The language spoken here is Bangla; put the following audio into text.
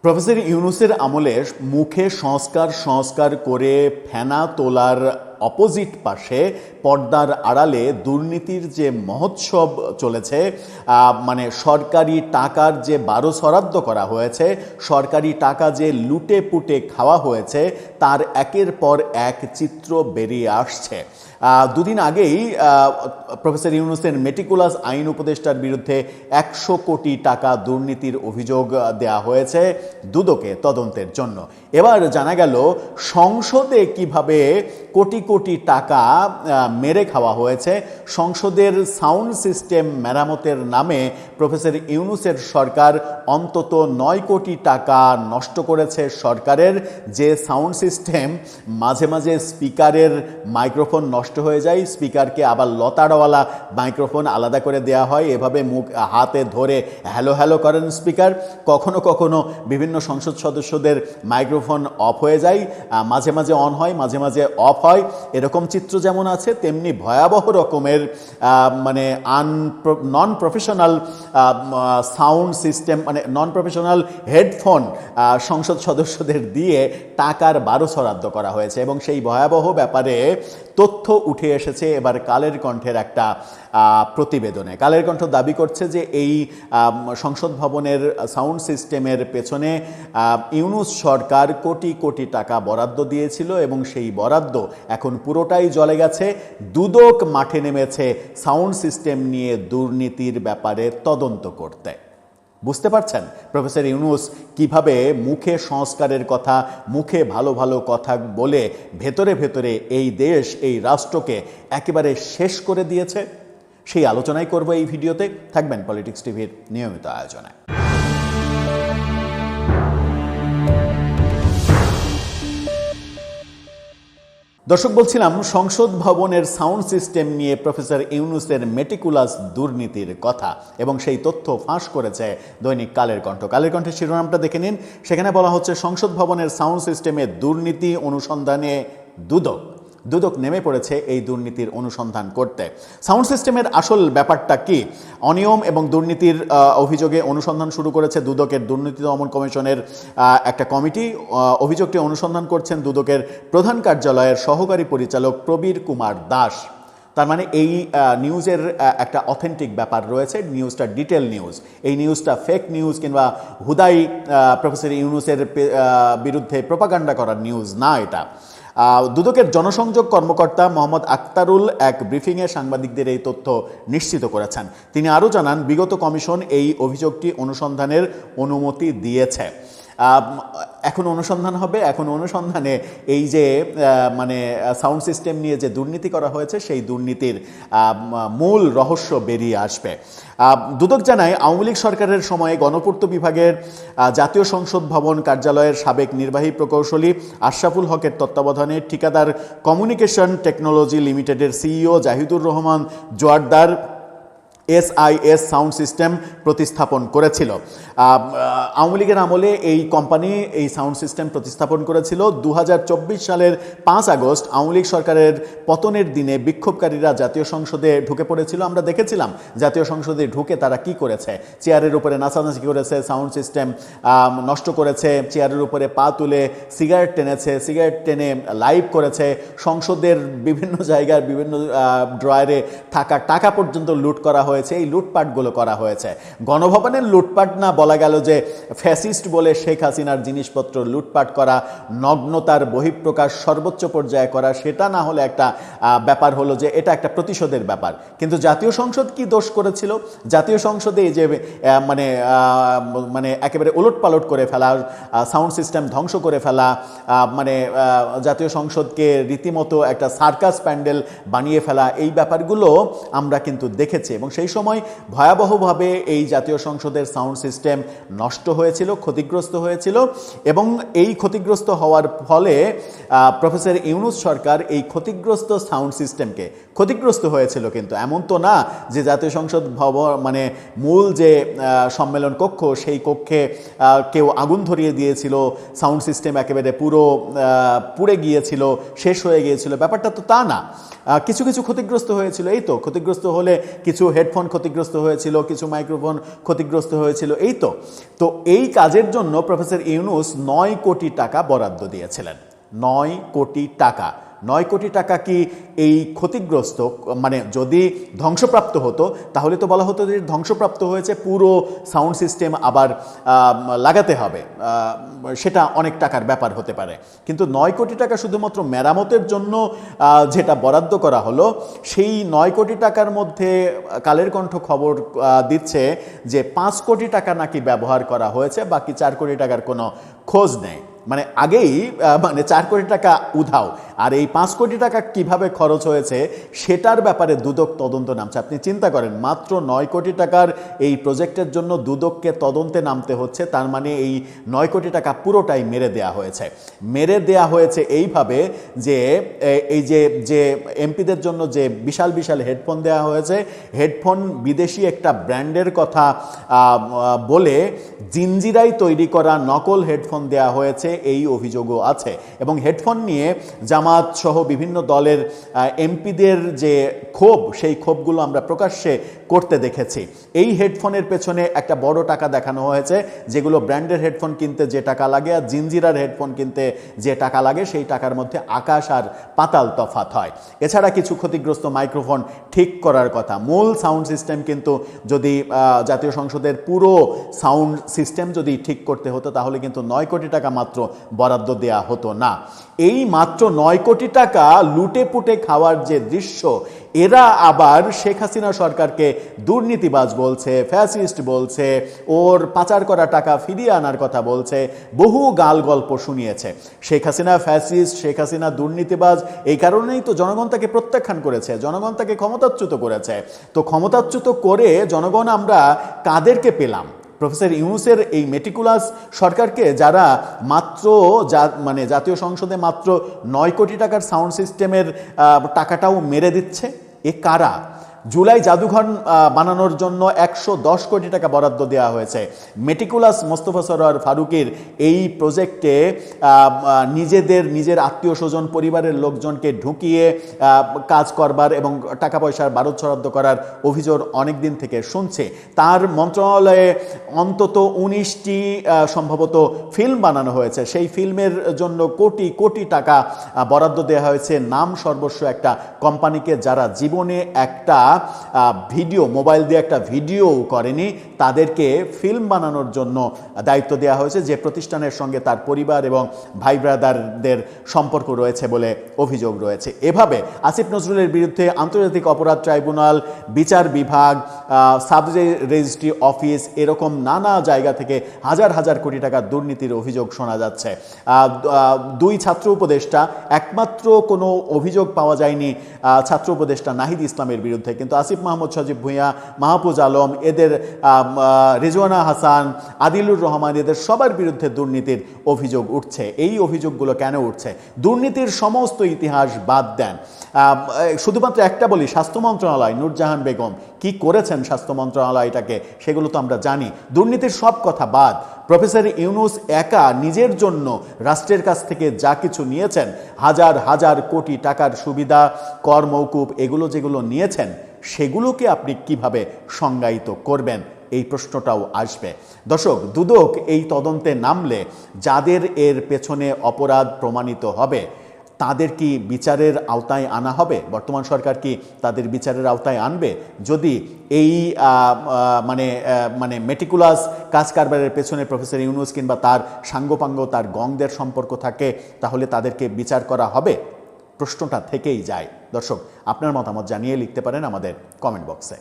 প্রফেসর ইউনূসের আমলে মুখে সংস্কার সংস্কার করে ফেনা তোলার অপোজিট পাশে পর্দার আড়ালে দুর্নীতির যে মহোৎসব চলেছে, মানে সরকারি টাকার যে বারোসরাদ্দ করা হয়েছে, সরকারি টাকা যে লুটে পুটে খাওয়া হয়েছে, তার একের পর এক চিত্র বেরিয়ে আসছে। দুদিন আগেই প্রফেসর ইউনূসের মেটিকুলাস আইন উপদেষ্টার বিরুদ্ধে 100 কোটি টাকা দুর্নীতির অভিযোগ দেয়া হয়েছে দুদকে তদন্তের জন্য। এবার জানা গেল সংসদে কিভাবে কোটি কোটি টাকা মেরে খাওয়া হয়েছে। সংসদের সাউন্ড সিস্টেম মেরামতের নামে প্রফেসর ইউনূসের সরকার অন্তত 9 কোটি টাকা নষ্ট করেছে। সরকারের যে সাউন্ড সিস্টেম, মাঝে মাঝে স্পিকারের মাইক্রোফোন নষ্ট হয়ে যায়, স্পিকারকে আবার লতাড়ওয়ালা মাইক্রোফোন আলাদা করে দেওয়া হয়, এভাবে মুখ হাতে ধরে হ্যালো হ্যালো করেন স্পিকার। কখনো কখনো বিভিন্ন সংসদ সদস্যদের মাইক্রোফোন অফ হয়ে যায়, মাঝে মাঝে অন হয়, মাঝে মাঝে অফ হয়। এরকম চিত্র যেমন আছে, তেমনি ভয়াবহ রকমের মানে নন প্রফেশনাল সাউন্ড সিস্টেম, মানে নন প্রফেশনাল হেডফোন সংসদ সদস্যদের দিয়ে টাকার বারোসরাদ্দ করা হয়েছে। এবং সেই ভয়াবহ ব্যাপারে তথ্য উঠে এসেছে এবার কালের কণ্ঠের একটা প্রতিবেদনে। কালের কণ্ঠ দাবি করছে যে এই সংসদ ভবনের সাউন্ড সিস্টেমের পেছনে ইউনূস সরকার কোটি কোটি টাকা বরাদ্দ দিয়েছিল এবং সেই বরাদ্দ এখন পুরোটাই জ্বলে গেছে। দুদক মাঠে নেমেছে সাউন্ড সিস্টেম নিয়ে দুর্নীতির ব্যাপারে তদন্ত করতে। বুঝতে পারছেন প্রফেসর ইউনূস কিভাবে মুখে সংস্কারের কথা, মুখে ভালো ভালো কথা বলে ভেতরে ভেতরে এই দেশ, এই রাষ্ট্রকে একেবারে শেষ করে দিয়েছে। সেই আলোচনাই করব এই ভিডিওতে। থাকবেন পলিটিক্স টিভির নিয়মিত আয়োজনে। দর্শক, বলছিলাম সংসদ ভবনের সাউন্ড সিস্টেম নিয়ে প্রফেসর ইউনূসের মেটিকুলাস দুর্নীতির কথা, এবং সেই তথ্য ফাঁস করেছে দৈনিক কালের কণ্ঠ। কালের কণ্ঠের শিরোনামটা দেখে নিন। সেখানে বলা হচ্ছে, সংসদ ভবনের সাউন্ড সিস্টেমে দুর্নীতি অনুসন্ধানে দুদক নেমে পড়েছে এই দুর্নীতির অনুসন্ধান করতে। সাউন্ড সিস্টেমের আসল ব্যাপারটা কি? অনিয়ম এবং দুর্নীতির অভিযোগে অনুসন্ধান শুরু করেছে দুদকের দুর্নীতি দমন কমিশনের একটা কমিটি। অভিযোগটি অনুসন্ধান করছেন দুদকের প্রধান কার্যালয়ের সহকারী পরিচালক প্রবীর কুমার দাস। তার মানে এই নিউজের একটা অথেন্টিক ব্যাপার রয়েছে, নিউজটা ডিটেল নিউজ। এই নিউজটা ফেক নিউজ কিংবা হুদাই প্রফেসর ইউনূসের বিরুদ্ধে প্রোপাগান্ডা করার নিউজ না এটা। দুদকের জনসংযোগ কর্মকর্তা মোহাম্মদ আক্তারুল এক ব্রিফিংয়ে সাংবাদিকদের এই তথ্য নিশ্চিত করেছেন। তিনি আরও জানান, বিগত কমিশন এই অভিযোগটি অনুসন্ধানের অনুমতি দিয়েছে। এখন অনুসন্ধান হবে। এখন অনুসন্ধানে এই যে মানে সাউন্ড সিস্টেম নিয়ে যে দুর্নীতি করা হয়েছে, সেই দুর্নীতির মূল রহস্য বেরিয়ে আসবে। দুদক জানায়, আওয়ামী লীগ সরকারের সময়ে গণপূর্ত বিভাগের জাতীয় সংসদ ভবন কার্যালয়ের সাবেক নির্বাহী প্রকৌশলী আশরাফুল হকের তত্ত্বাবধানে ঠিকাদার কমিউনিকেশন টেকনোলজি লিমিটেডের CEO Jahidur Rahman Joardar SIS sound system প্রতিস্থাপন করেছিল। আওয়ামী লীগের আমলে এই কোম্পানি এই সাউন্ড সিস্টেম প্রতিস্থাপন করেছিল। 2024 সালের 5 আগস্ট আওয়ামী লীগ সরকারের পতনের দিনে বিক্ষোভকারীরা জাতীয় সংসদে ঢুকে পড়েছিল। আমরা দেখেছিলাম জাতীয় সংসদে ঢুকে তারা কি করেছে। চেয়ারের উপরে নাচানাচি করেছে, সাউন্ড সিস্টেম নষ্ট করেছে, চেয়ারের উপরে পা তুলে সিগারেট টেনেছে, সিগারেট টেনে লাইভ করেছে, সংসদের বিভিন্ন জায়গার বিভিন্ন ড্রয়ারে থাকা টাকা পর্যন্ত লুট করা হয়েছে। এই লুটপাটগুলো করা হয়েছে। গণভবনের লুটপাট না, বলা গেল যে ফ্যাসিস্ট বলে শেখ হাসিনার জিনিসপত্র লুটপাট করা, নগ্নতার বহিঃপ্রকাশ সর্বোচ্চ পর্যায়ে করা, সেটা না হলে একটা ব্যাপার হলো যে এটা একটা প্রতিশোধের ব্যাপার। কিন্তু জাতীয় সংসদ কি দোষ করেছিল? জাতীয় সংসদে যে মানে একেবারে উলটপালট করে ফেলা, সাউন্ড সিস্টেম ধ্বংস করে ফেলা, মানে জাতীয় সংসদকে রীতিমতো একটা সার্কাস প্যান্ডেল বানিয়ে ফেলা, এই ব্যাপারগুলো আমরা কিন্তু দেখেছি। এবং সেই সময় ভয়াবহভাবে এই জাতীয় সংসদের সাউন্ড সিস্টেম নষ্ট হয়েছিল, ক্ষতিগ্রস্ত হয়েছিল। এবং এই ক্ষতিগ্রস্ত হওয়ার ফলে প্রফেসর ইউনূস সরকার এই ক্ষতিগ্রস্ত সাউন্ড সিস্টেমকে, ক্ষতিগ্রস্ত হয়েছিল কিন্তু এমন তো না যে জাতীয় সংসদ ভবন মানে মূল যে সম্মেলন কক্ষ, সেই কক্ষে কেউ আগুন ধরিয়ে দিয়েছিল, সাউন্ড সিস্টেম একেবারে পুড়ে গিয়েছিল, শেষ হয়ে গিয়েছিল। ব্যাপারটা তো তা না। কিছু কিছু ক্ষতিগ্রস্ত হয়েছিল। এই তো ক্ষতিগ্রস্ত হলে কিছু হেডফোন হেডফোন ক্ষতিগ্রস্ত হয়েছিল, কিছু মাইক্রোফোন ক্ষতিগ্রস্ত হয়েছিল, এই তো। তো এই কাজের জন্য প্রফেসর ইউনূস 9 কোটি টাকা বরাদ্দ দিয়েছিলেন। 9 কোটি টাকা। 9 কোটি টাকা কি এই ক্ষতিগ্রস্ত, মানে যদি ধ্বংসপ্রাপ্ত হতো তাহলে তো বলা হতো যে ধ্বংসপ্রাপ্ত হয়েছে, পুরো সাউন্ড সিস্টেম আবার লাগাতে হবে, সেটা অনেক টাকার ব্যাপার হতে পারে। কিন্তু 9 কোটি টাকা শুধুমাত্র মেরামতের জন্য যেটা বরাদ্দ করা হলো, সেই 9 কোটি টাকার মধ্যে কালের কণ্ঠ খবর দিচ্ছে যে 5 কোটি টাকা নাকি ব্যবহার করা হয়েছে, বাকি 4 কোটি টাকার কোনো খোঁজ নেই। মানে আগেই 4 কোটি টাকা উধাও, আর এই 5 কোটি টাকা কিভাবে খরচ হয়েছে সেটার ব্যাপারে দুদক তদন্ত নামছে। আপনি চিন্তা করেন, মাত্র 9 কোটি টাকার এই প্রজেক্টের জন্য দুদককে তদন্তে নামতে হচ্ছে। তার মানে এই 9 কোটি টাকা পুরোটাই মেরে দেয়া হয়েছে। মেরে দেয়া হয়েছে এইভাবে যে এই যে এমপিদের জন্য যে বিশাল বিশাল হেডফোন দেওয়া হয়েছে, হেডফোন বিদেশি একটা ব্র্যান্ডের কথা বলে জিঞ্জিরায় তৈরি করা নকল হেডফোন দেওয়া হয়েছে, এই অভিযোগও আছে। এবং হেডফোন নিয়ে জামাত সহ বিভিন্ন দলের এমপিদের যে ক্ষোভ, সেই ক্ষোভগুলো আমরা প্রকাশ্যে করতে দেখেছি। এই হেডফোনের পেছনে একটা বড় টাকা দেখানো হয়েছে, যেগুলো ব্র্যান্ডের হেডফোন কিনতে যে টাকা লাগে আর জিঞ্জিরার হেডফোন কিনতে যে টাকা লাগে, সেই টাকার মধ্যে আকাশ আর পাতাল তফাৎ হয়। এছাড়া কিছু ক্ষতিগ্রস্ত মাইক্রোফোন ঠিক করার কথা। মূল সাউন্ড সিস্টেম কিন্তু যদি জাতীয় সংসদের পুরো সাউন্ড সিস্টেম যদি ঠিক করতে হতো তাহলে কিন্তু 9 কোটি টাকা মাত্র বরাদ্দ দেয়া হতো না। এই মাত্র 9 কোটি টাকা লুটে পুটে খাওয়ার যে দৃশ্য, এরা আবার শেখ হাসিনা সরকারকে দুর্নীতিবাজ বলছে, ফ্যাসিস্ট বলছে, ওর পাচার করা টাকা ফিরিয়ে আনার কথা বলছে, বহু গাল গল্প শুনিয়েছে। শেখ হাসিনা ফ্যাসিস্ট, শেখ হাসিনা দুর্নীতিবাজ, এই কারণেই তো জনগণ তাকে প্রত্যাখ্যান করেছে, জনগণ তাকে ক্ষমতাচ্যুত করেছে। তো ক্ষমতাচ্যুত করে জনগণ আমরা কাদেরকে পেলাম? প্রফেসর ইউনূসের এই মেটিকুলাস সরকারকে, যারা মাত্র জাতীয় সংসদে মাত্র 9 কোটি টাকার সাউন্ড সিস্টেমের টাকাটাও মেরে দিচ্ছে। এ কারা? জুলাই জাদুঘর বানানোর জন্য 110 কোটি টাকা বরাদ্দ দেওয়া হয়েছে। মেটিকুলাস মোস্তফা সরোয়ার ফারুকীর এই প্রজেক্টে নিজের আত্মীয় স্বজন পরিবারের লোকজনকে ঢুকিয়ে কাজ করবার এবং টাকা পয়সার বারোদ ছড়াদ্দ করার অভিযোগ অনেক দিন থেকে শুনছে। তার মন্ত্রণালয়ে অন্তত 19টি সম্ভবত ফিল্ম বানানো হয়েছে। সেই ফিল্মের জন্য কোটি কোটি টাকা বরাদ্দ দেওয়া হয়েছে নাম সর্বস্ব একটা কোম্পানিকে, যারা জীবনে একটা ভিডিও, মোবাইল দিয়ে একটা ভিডিও করেনি, তাদেরকে ফিল্ম বানানোর জন্য দায়িত্ব দেওয়া হয়েছে, যে প্রতিষ্ঠানের সঙ্গে তার পরিবার এবং ভাই ব্রাদারদের সম্পর্ক রয়েছে বলে অভিযোগ রয়েছে। এভাবে আসিফ নজরুলের বিরুদ্ধে আন্তর্জাতিক অপরাধ ট্রাইব্যুনাল, বিচার বিভাগ, সাব রেজিস্ট্রি অফিস, এরকম নানা জায়গা থেকে হাজার হাজার কোটি টাকার দুর্নীতির অভিযোগ শোনা যাচ্ছে। 2 ছাত্র উপদেষ্টা, একমাত্র কোনো অভিযোগ পাওয়া যায়নি ছাত্র উপদেষ্টা নাহিদ ইসলামের বিরুদ্ধে, কিন্তু আসিফ মাহমুদ সজীব ভুঁইয়া, মাহফুজ আলম, এদের রিজওয়ানা হাসান, আদিলুর রহমান, এদের সবার বিরুদ্ধে দুর্নীতির অভিযোগ উঠছে। এই অভিযোগগুলো কেন উঠছে? দুর্নীতির সমস্ত ইতিহাস বাদ দেন, শুধুমাত্র একটা বলি, স্বাস্থ্য মন্ত্রণালয়, নূরজাহান বেগম কি করেছেন স্বাস্থ্য মন্ত্রণালয়টাকে, সেগুলো তো আমরা জানি। দুর্নীতির সব কথা বাদ, প্রফেসর ইউনূস একা নিজের জন্য রাষ্ট্রের কাছ থেকে যা কিছু নিয়েছেন, হাজার হাজার কোটি টাকার সুবিধা, কর মওকুফ, এগুলো যেগুলো নিয়েছেন, সেগুলোকে আপনি কিভাবে সংজ্ঞায়িত করবেন? এই প্রশ্নটাও আসবে। দর্শক, দুদক এই তদন্তে নামলে যাদের এর পেছনে অপরাধ প্রমাণিত হবে তাদের কি বিচারের আওতায় আনা হবে? বর্তমান সরকার কি তাদের বিচারের আওতায় আনবে? যদি এই মেটিকুলাস কাজ কারবারের পেছনে প্রফেসর ইউনূস কিংবা তার সাঙ্গপাঙ্গ, তার গংদের সম্পর্ক থাকে, তাহলে তাদেরকে বিচার করা হবে? প্রশ্নটা থেকেই যায়। দর্শক, আপনার মতামত জানিয়ে লিখতে পারেন আমাদের কমেন্ট বক্সে।